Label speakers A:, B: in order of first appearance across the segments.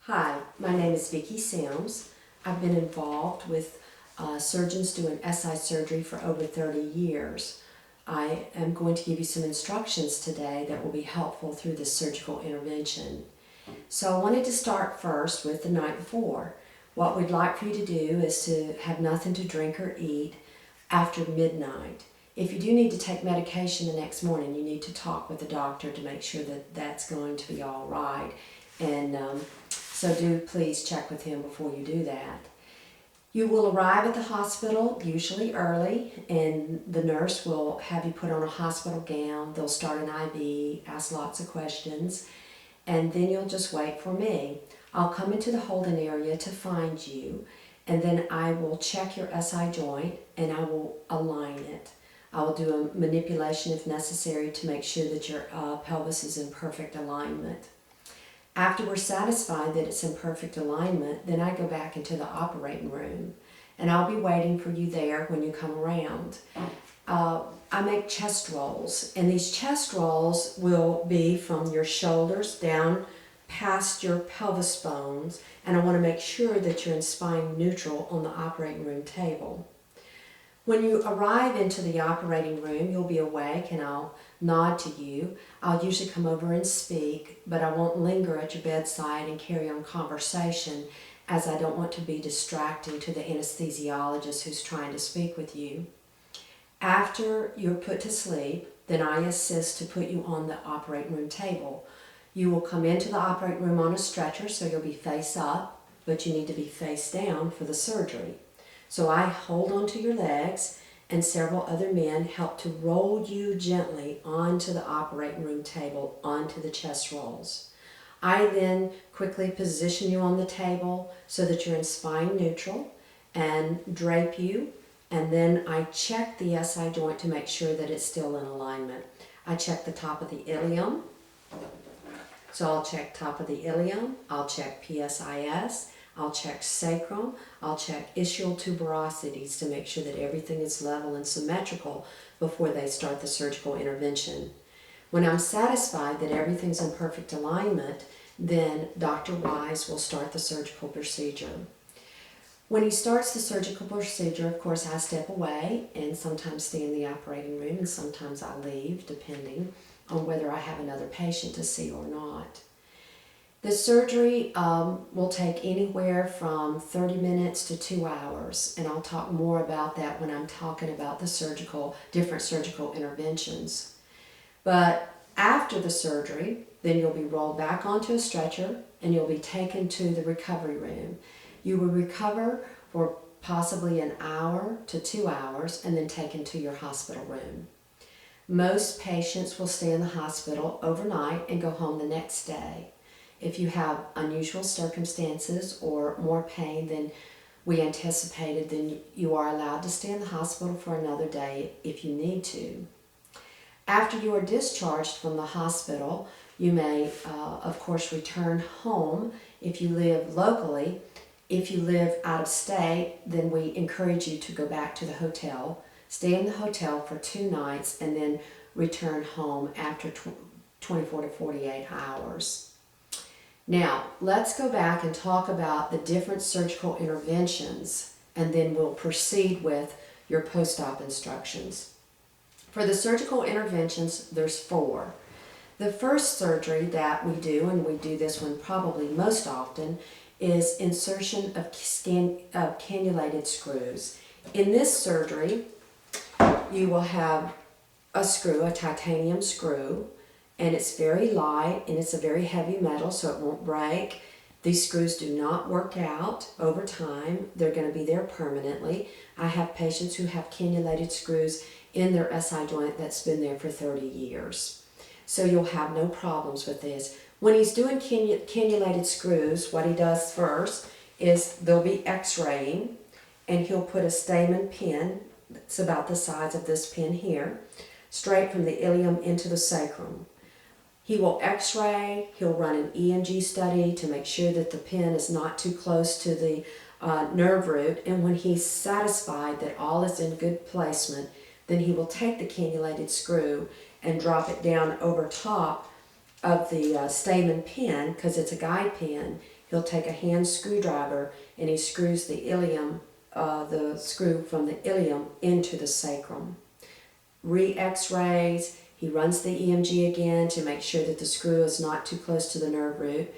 A: Hi, my name is Vicki Sims. I've been involved with surgeons doing SI surgery for over 30 years. I am going to give you some instructions today that will be helpful through this surgical intervention. So I wanted to start first with the night before. What we'd like for you to do is to have nothing to drink or eat after midnight. If you do need to take medication the next morning, you need to talk with the doctor to make sure that that's going to be all right. And so do please check with him before you do that. You will arrive at the hospital usually early, and the nurse will have you put on a hospital gown. They'll start an IV, ask lots of questions, and then you'll just wait for me. I'll come into the holding area to find you, and then I will check your SI joint and I will align it. I will do a manipulation if necessary to make sure that your pelvis is in perfect alignment. After we're satisfied that it's in perfect alignment, then I go back into the operating room, and I'll be waiting for you there when you come around. I make chest rolls, and these chest rolls will be from your shoulders down past your pelvis bones, and I want to make sure that you're in spine neutral on the operating room table. When you arrive into the operating room, you'll be awake and I'll nod to you. I'll usually come over and speak, but I won't linger at your bedside and carry on conversation, as I don't want to be distracting to the anesthesiologist who's trying to speak with you. After you're put to sleep, then I assist to put you on the operating room table. You will come into the operating room on a stretcher, so you'll be face up, but you need to be face down for the surgery. So I hold onto your legs, and several other men help to roll you gently onto the operating room table, onto the chest rolls. I then quickly position you on the table so that you're in spine neutral and drape you, and then I check the SI joint to make sure that it's still in alignment. I check the top of the ilium. So I'll check top of the ilium, I'll check PSIS, I'll check sacrum, I'll check ischial tuberosities to make sure that everything is level and symmetrical before they start the surgical intervention. When I'm satisfied that everything's in perfect alignment, then Dr. Wise will start the surgical procedure. When he starts the surgical procedure, of course, I step away and sometimes stay in the operating room, and sometimes I leave, depending on whether I have another patient to see or not. The surgery will take anywhere from 30 minutes to 2 hours, and I'll talk more about that when I'm talking about the different surgical interventions. But after the surgery, then you'll be rolled back onto a stretcher and you'll be taken to the recovery room. You will recover for possibly an hour to 2 hours and then taken to your hospital room. Most patients will stay in the hospital overnight and go home the next day. If you have unusual circumstances or more pain than we anticipated, then you are allowed to stay in the hospital for another day if you need to. After you are discharged from the hospital, you may, of course, return home if you live locally. If you live out of state, then we encourage you to go back to the hotel, stay in the hotel for 2 nights, and then return home after 24 to 48 hours. Now, let's go back and talk about the different surgical interventions, and then we'll proceed with your post-op instructions. For the surgical interventions, there's 4. The first surgery that we do, and we do this one probably most often, is insertion of cannulated screws. In this surgery, you will have a screw, a titanium screw, and it's very light and it's a very heavy metal, so it won't break. These screws do not work out over time. They're going to be there permanently. I have patients who have cannulated screws in their SI joint that's been there for 30 years. So you'll have no problems with this. When he's doing cannulated screws, what he does first is there'll be x-raying, and he'll put a stamen pin, it's about the size of this pin here, straight from the ilium into the sacrum. He will x-ray, he'll run an EMG study to make sure that the pin is not too close to the nerve root, and when he's satisfied that all is in good placement, then he will take the cannulated screw and drop it down over top stamen pin, because it's a guide pin, he'll take a hand screwdriver and he screws the ilium, the screw from the ilium into the sacrum. Re-x-rays, he runs the EMG again to make sure that the screw is not too close to the nerve root.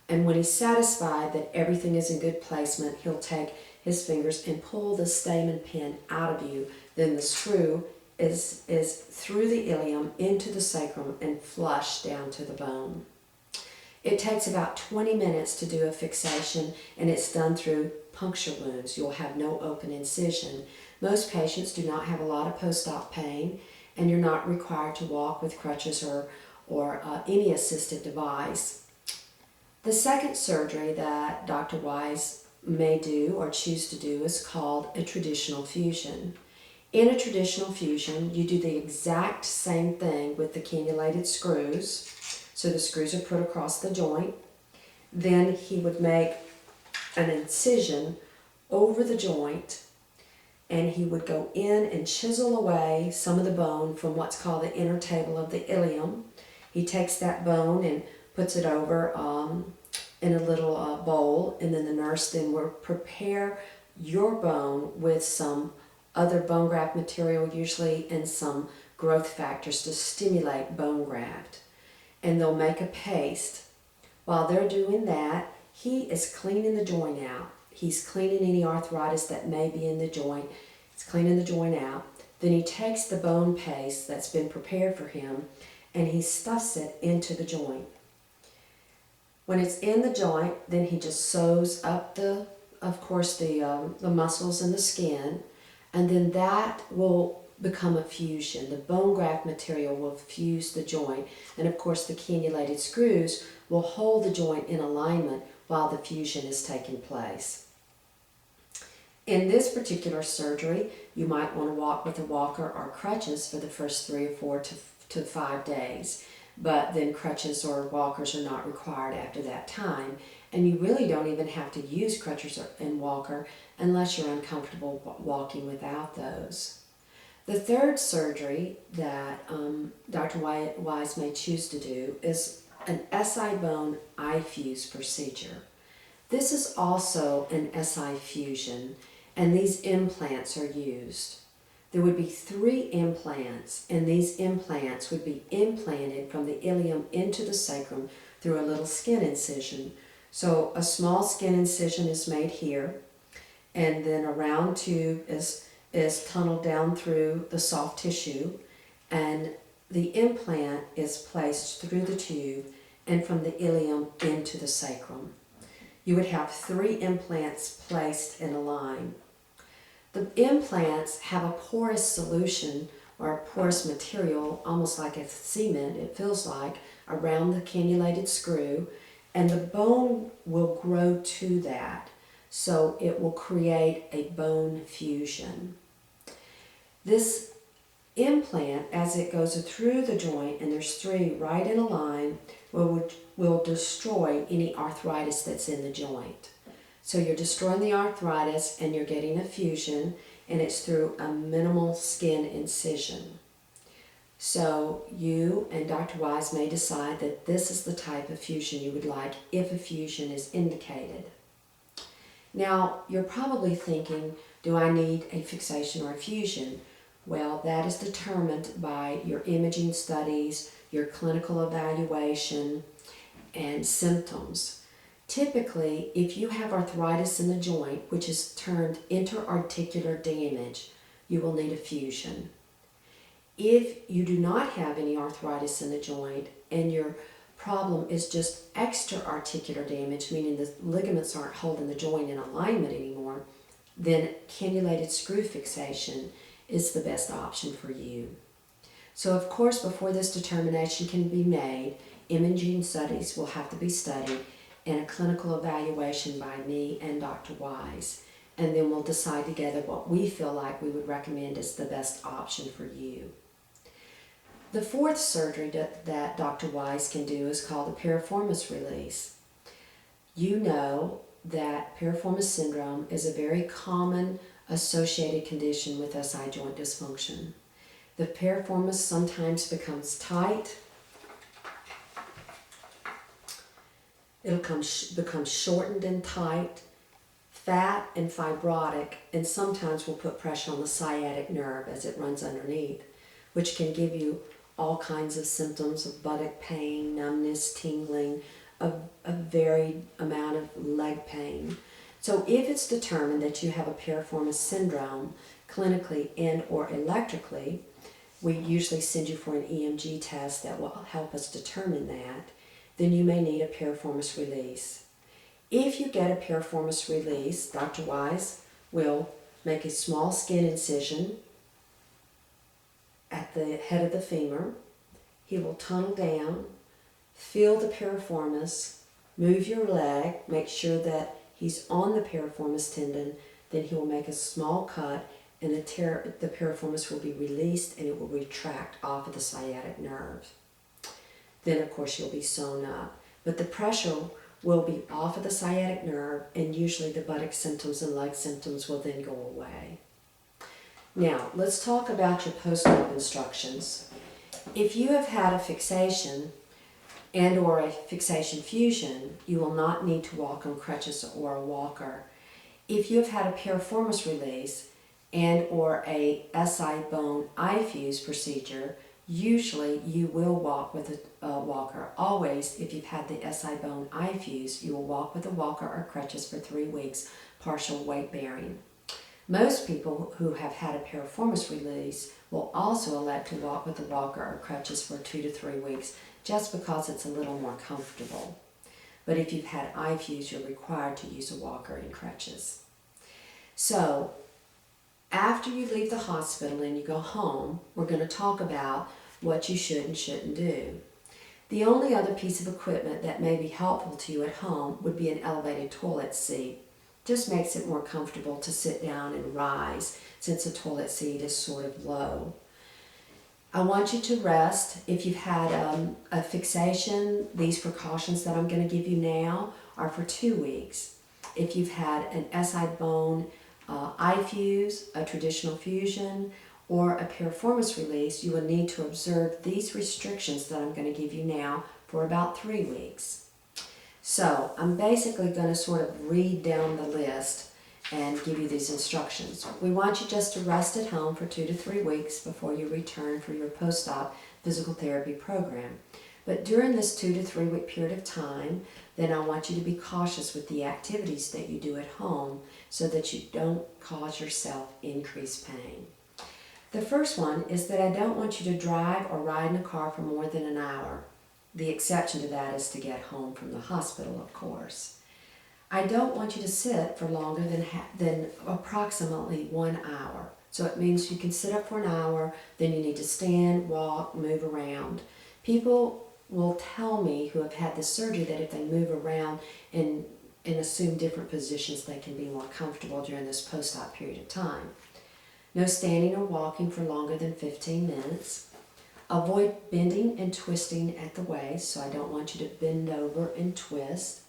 A: And when he's satisfied that everything is in good placement, he'll take his fingers and pull the stamen pin out of you. Then the screw is through the ilium into the sacrum and flush down to the bone. It takes about 20 minutes to do a fixation, and it's done through puncture wounds. You'll have no open incision. Most patients do not have a lot of post-op pain, and you're not required to walk with crutches or any assistive device. The second surgery that Dr. Wise may do or choose to do is called a traditional fusion. In a traditional fusion, you do the exact same thing with the cannulated screws. So the screws are put across the joint. Then he would make an incision over the joint, and he would go in and chisel away some of the bone from what's called the inner table of the ilium. He takes that bone and puts it over in a little bowl, and then the nurse then will prepare your bone with some other bone graft material usually and some growth factors to stimulate bone graft. And they'll make a paste. While they're doing that, he is cleaning the joint out. He's cleaning any arthritis that may be in the joint. He's cleaning the joint out. Then he takes the bone paste that's been prepared for him and he stuffs it into the joint. When it's in the joint, then he just sews up the muscles and the skin, and then that will become a fusion. The bone graft material will fuse the joint, and of course the cannulated screws will hold the joint in alignment while the fusion is taking place. In this particular surgery, you might want to walk with a walker or crutches for the first 3 or 4 to 5 days, but then crutches or walkers are not required after that time, and you really don't even have to use crutches and walker unless you're uncomfortable walking without those. The third surgery that Dr. Wise may choose to do is an SI bone iFuse procedure. This is also an SI fusion, and these implants are used. There would be 3 implants, and these implants would be implanted from the ilium into the sacrum through a little skin incision. So a small skin incision is made here, and then a round tube is tunneled down through the soft tissue, and the implant is placed through the tube and from the ilium into the sacrum. You would have 3 implants placed in a line. The implants have a porous solution or a porous material, almost like a cement, it feels like, around the cannulated screw, and the bone will grow to that, so it will create a bone fusion. This implant, as it goes through the joint, and there's 3 right in a line, will destroy any arthritis that's in the joint. So you're destroying the arthritis and you're getting a fusion, and it's through a minimal skin incision. So you and Dr. Wise may decide that this is the type of fusion you would like if a fusion is indicated. Now, you're probably thinking, do I need a fixation or a fusion? Well, that is determined by your imaging studies, your clinical evaluation, and symptoms. Typically, if you have arthritis in the joint, which is termed interarticular damage, you will need a fusion. If you do not have any arthritis in the joint and your problem is just extra-articular damage, meaning the ligaments aren't holding the joint in alignment anymore, then cannulated screw fixation is the best option for you. So of course, before this determination can be made, imaging studies will have to be studied and a clinical evaluation by me and Dr. Wise, and then we'll decide together what we feel like we would recommend is the best option for you. The fourth surgery that Dr. Wise can do is called the piriformis release. You know that piriformis syndrome is a very common associated condition with SI joint dysfunction. The piriformis sometimes becomes tight It'll become shortened and tight, fat and fibrotic, and sometimes will put pressure on the sciatic nerve as it runs underneath, which can give you all kinds of symptoms of buttock pain, numbness, tingling, a varied amount of leg pain. So if it's determined that you have a piriformis syndrome, clinically and or electrically, we usually send you for an EMG test that will help us determine that, then you may need a piriformis release. If you get a piriformis release, Dr. Wise will make a small skin incision at the head of the femur. He will tunnel down, feel the piriformis, move your leg, make sure that he's on the piriformis tendon, then he will make a small cut and the piriformis will be released and it will retract off of the sciatic nerve. Then of course you'll be sewn up. But the pressure will be off of the sciatic nerve and usually the buttock symptoms and leg symptoms will then go away. Now let's talk about your post-op instructions. If you have had a fixation and or a fixation fusion, you will not need to walk on crutches or a walker. If you have had a piriformis release and or a SI bone eye fuse procedure, usually you will walk with a walker. Always, if you've had the SI bone eye fuse, you will walk with a walker or crutches for 3 weeks, partial weight bearing. Most people who have had a piriformis release will also elect to walk with a walker or crutches for 2 to 3 weeks, just because it's a little more comfortable. But if you've had eye fuse, you're required to use a walker and crutches. So, after you leave the hospital and you go home, we're going to talk about what you should and shouldn't do. The only other piece of equipment that may be helpful to you at home would be an elevated toilet seat. Just makes it more comfortable to sit down and rise since a toilet seat is sort of low. I want you to rest. If you've had a fixation, these precautions that I'm going to give you now are for 2 weeks. If you've had an SI bone eye fuse, a traditional fusion, or a piriformis release, you will need to observe these restrictions that I'm going to give you now for about 3 weeks. So I'm basically going to sort of read down the list and give you these instructions. We want you just to rest at home for 2 to 3 weeks before you return for your post-op physical therapy program. But during this 2 to 3 week period of time, then I want you to be cautious with the activities that you do at home so that you don't cause yourself increased pain. The first one is that I don't want you to drive or ride in a car for more than an hour. The exception to that is to get home from the hospital, of course. I don't want you to sit for longer than approximately 1 hour. So it means you can sit up for an hour, then you need to stand, walk, move around. People will tell me who have had this surgery that if they move around and assume different positions, they can be more comfortable during this post-op period of time. No standing or walking for longer than 15 minutes. Avoid bending and twisting at the waist, so I don't want you to bend over and twist.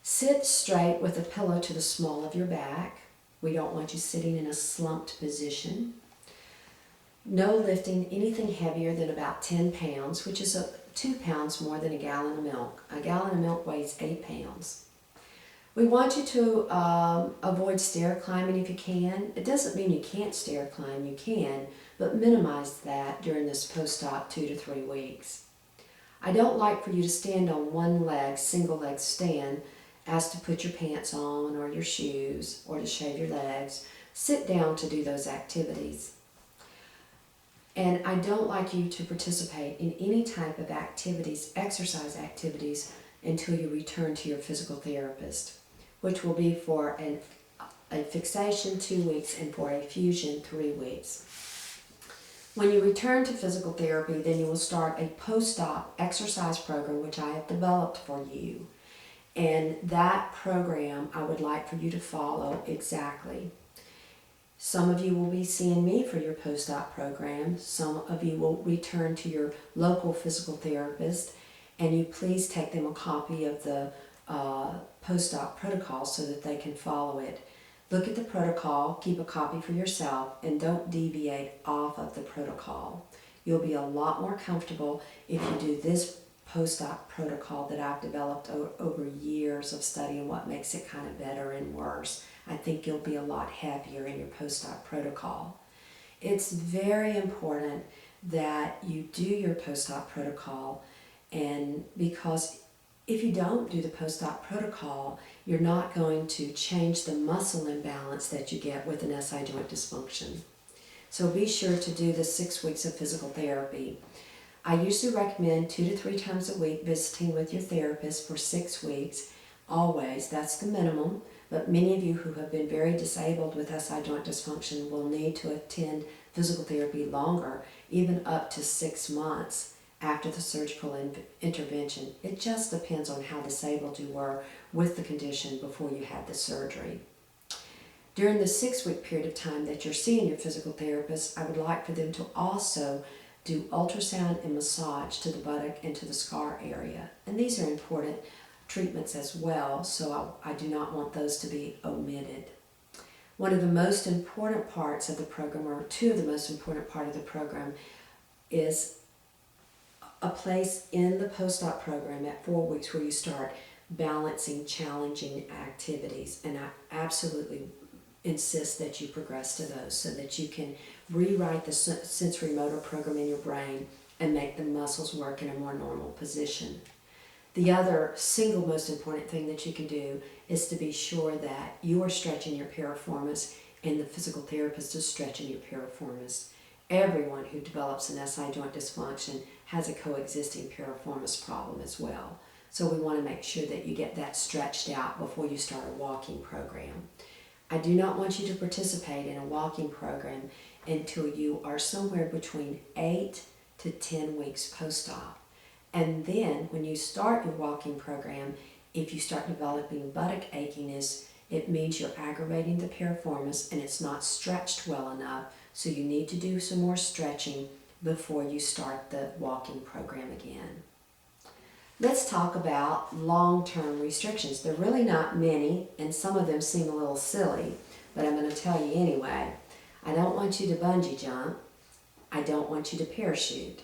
A: Sit straight with a pillow to the small of your back. We don't want you sitting in a slumped position. No lifting anything heavier than about 10 pounds, which is 2 pounds more than a gallon of milk. A gallon of milk weighs 8 pounds. We want you to avoid stair climbing if you can. It doesn't mean you can't stair climb, you can, but minimize that during this post-op 2 to 3 weeks. I don't like for you to stand on one leg, single leg stand, as to put your pants on or your shoes or to shave your legs. Sit down to do those activities. And I don't like you to participate in any type of activities, exercise activities, until you return to your physical therapist, which will be for a fixation 2 weeks and for a fusion 3 weeks. When you return to physical therapy, then you will start a post-op exercise program which I have developed for you. And that program I would like for you to follow exactly. Some of you will be seeing me for your post-op program. Some of you will return to your local physical therapist, and you please take them a copy of the post-op protocol so that they can follow it. Look at the protocol, keep a copy for yourself, and don't deviate off of the protocol. You'll be a lot more comfortable if you do this post-op protocol that I've developed over years of studying what makes it kind of better and worse. I think you'll be a lot happier in your post-op protocol. It's very important that you do your post-op protocol, and because if you don't do the post-op protocol, you're not going to change the muscle imbalance that you get with an SI joint dysfunction. So be sure to do the 6 weeks of physical therapy. I usually recommend 2 to 3 times a week visiting with your therapist for 6 weeks. Always, that's the minimum. But many of you who have been very disabled with SI joint dysfunction will need to attend physical therapy longer, even up to 6 months after the surgical intervention. It just depends on how disabled you were with the condition before you had the surgery. During the 6-week period of time that you're seeing your physical therapist, I would like for them to also do ultrasound and massage to the buttock and to the scar area. And these are important treatments as well, so I do not want those to be omitted. One of the most important parts of the program, or two of the most important parts of the program, is a place in the post-op program at 4 weeks where you start balancing challenging activities. And I absolutely insist that you progress to those so that you can rewrite the sensory motor program in your brain and make the muscles work in a more normal position. The other single most important thing that you can do is to be sure that you are stretching your piriformis and the physical therapist is stretching your piriformis. Everyone who develops an SI joint dysfunction has a coexisting piriformis problem as well. So we want to make sure that you get that stretched out before you start a walking program. I do not want you to participate in a walking program until you are somewhere between 8 to 10 weeks post-op. And then when you start your walking program, if you start developing buttock achiness, it means you're aggravating the piriformis and it's not stretched well enough. So you need to do some more stretching before you start the walking program again. Let's talk about long-term restrictions. They're really not many, and some of them seem a little silly, but I'm going to tell you anyway. I don't want you to bungee jump. I don't want you to parachute.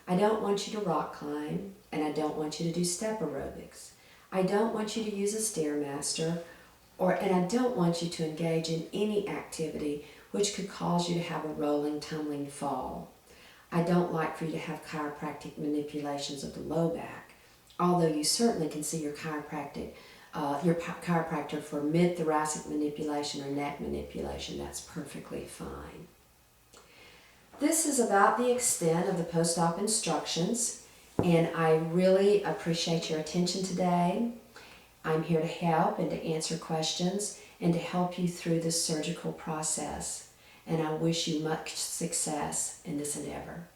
A: I don't want you to rock climb, and I don't want you to do step aerobics. I don't want you to use a Stairmaster, and I don't want you to engage in any activity which could cause you to have a rolling, tumbling fall. I don't like for you to have chiropractic manipulations of the low back, although you certainly can see your chiropractor for mid-thoracic manipulation or neck manipulation. That's perfectly fine. This is about the extent of the post-op instructions, and I really appreciate your attention today. I'm here to help and to answer questions and to help you through this surgical process, and I wish you much success in this endeavor.